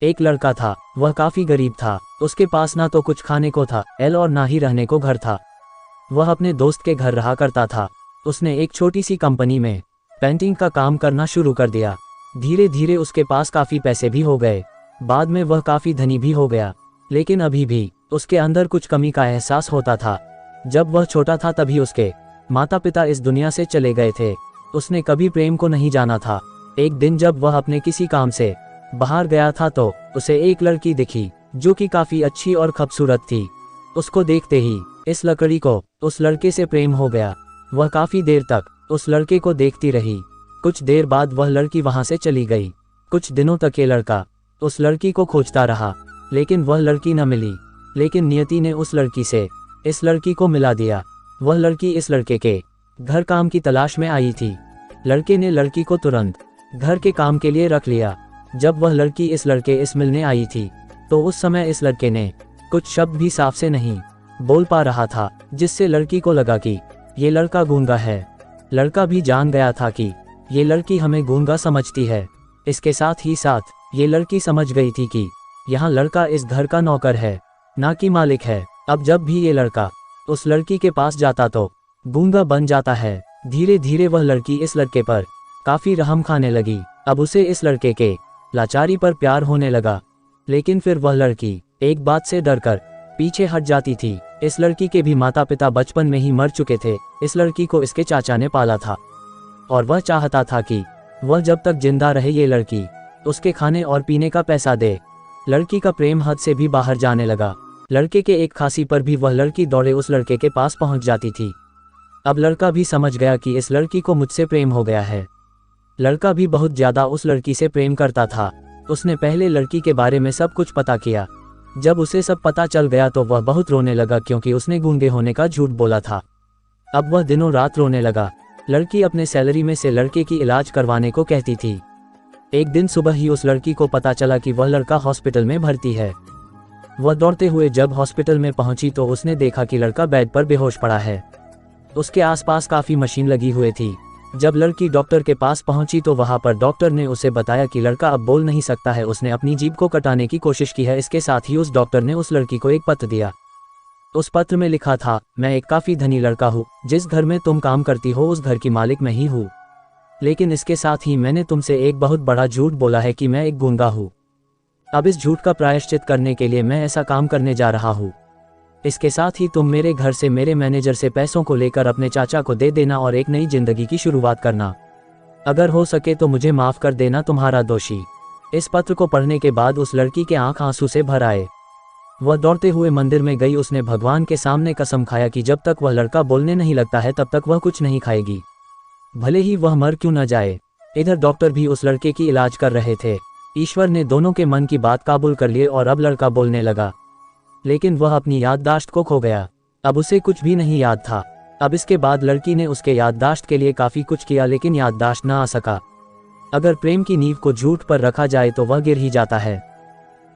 एक लड़का था, वह काफी गरीब था। उसके पास ना तो कुछ खाने को था और ना ही रहने को घर था। वह अपने दोस्त के घर रहा करता था। उसने एक छोटी सी कंपनी में पेंटिंग का काम करना शुरू कर दिया। धीरे धीरे उसके पास काफी पैसे भी हो गए। बाद में वह काफी धनी भी हो गया, लेकिन अभी भी उसके अंदर कुछ कमी का एहसास होता था। जब वह छोटा था तभी उसके माता पिता इस दुनिया से चले गए थे। उसने कभी प्रेम को नहीं जाना था। एक दिन जब वह अपने किसी काम से बाहर गया था तो उसे एक लड़की दिखी जो कि काफी अच्छी और खूबसूरत थी। उसको देखते ही इस लड़की को उस लड़के से प्रेम हो गया। वह काफी देर तक उस लड़के को देखती रही। कुछ देर बाद वह लड़की वहां से चली गई। कुछ दिनों तक ये लड़का उस लड़की को खोजता रहा, लेकिन वह लड़की न मिली। लेकिन नियति ने उस लड़की से इस लड़की को मिला दिया। वह लड़की इस लड़के के घर काम की तलाश में आई थी। लड़के ने लड़की को तुरंत घर के काम के लिए रख लिया। जब वह लड़की इस लड़के इस मिलने आई थी तो उस समय इस लड़के ने कुछ शब्द भी साफ से नहीं बोल पा रहा था, जिससे लड़की को लगा कि ये लड़का गूंगा है। लड़का भी जान गया था कि ये लड़की हमें गूंगा समझती है। इसके साथ ही साथ ये लड़की समझ गई थी कि यहाँ लड़का इस घर का नौकर है, ना कि मालिक है। अब जब भी ये लड़का उस लड़की के पास जाता तो गूंगा बन जाता है। धीरे धीरे वह लड़की इस लड़के पर काफी रहम खाने लगी। अब उसे इस लड़के के लाचारी पर प्यार होने लगा। लेकिन फिर वह लड़की एक बात से डरकर पीछे हट जाती थी। इस लड़की के भी माता पिता बचपन में ही मर चुके थे। इस लड़की को इसके चाचा ने पाला था और वह चाहता था कि वह जब तक जिंदा रहे ये लड़की उसके खाने और पीने का पैसा दे। लड़की का प्रेम हद से भी बाहर जाने लगा। लड़के के एक खांसी पर भी वह लड़की दौड़े उस लड़के के पास पहुंच जाती थी। अब लड़का भी समझ गया कि इस लड़की को मुझसे प्रेम हो गया है। लड़का भी बहुत ज्यादा उस लड़की से प्रेम करता था। उसने पहले लड़की के बारे में सब कुछ पता किया। जब उसे सब पता चल गया तो वह बहुत रोने लगा, क्योंकि उसने गूंगे होने का झूठ बोला था। अब वह दिनों रात रोने लगा। लड़की अपने सैलरी में से लड़के की इलाज करवाने को कहती थी। एक दिन सुबह ही उस लड़की को पता चला कि वह लड़का हॉस्पिटल में भर्ती है। वह दौड़ते हुए जब हॉस्पिटल में पहुंची तो उसने देखा कि लड़का बेड पर बेहोश पड़ा है। उसके आसपास काफी मशीन लगी हुई थी। जब लड़की डॉक्टर के पास पहुंची तो वहां पर डॉक्टर ने उसे बताया कि लड़का अब बोल नहीं सकता है। उसने अपनी जीभ को कटाने की कोशिश की है। इसके साथ ही उस डॉक्टर ने उस लड़की को एक पत्र दिया। उस पत्र में लिखा था, मैं एक काफी धनी लड़का हूँ। जिस घर में तुम काम करती हो उस घर की मालिक मैं ही हूँ। लेकिन इसके साथ ही मैंने तुमसे एक बहुत बड़ा झूठ बोला है कि मैं एक गूंगा हूँ। अब इस झूठ का प्रायश्चित करने के लिए मैं ऐसा काम करने जा रहा हूँ। इसके साथ ही तुम मेरे घर से मेरे मैनेजर से पैसों को लेकर अपने चाचा को दे देना और एक नई जिंदगी की शुरुआत करना। अगर हो सके तो मुझे माफ कर देना, तुम्हारा दोषी। इस पत्र को पढ़ने के बाद उस लड़की के आंख आंसू से भर आए। वह दौड़ते हुए मंदिर में गई। उसने भगवान के सामने कसम खाया कि जब तक वह लड़का बोलने नहीं लगता है तब तक वह कुछ नहीं खाएगी, भले ही वह मर क्यों न जाए। इधर डॉक्टर भी उस लड़के की इलाज कर रहे थे। ईश्वर ने दोनों के मन की बात काबूल कर लिए और अब लड़का बोलने लगा। लेकिन वह अपनी याददाश्त को खो गया। अब उसे कुछ भी नहीं याद था। अब इसके बाद लड़की ने उसके याददाश्त के लिए काफी कुछ किया, लेकिन याददाश्त न आ सका। अगर प्रेम की नींव को झूठ पर रखा जाए तो वह गिर ही जाता है।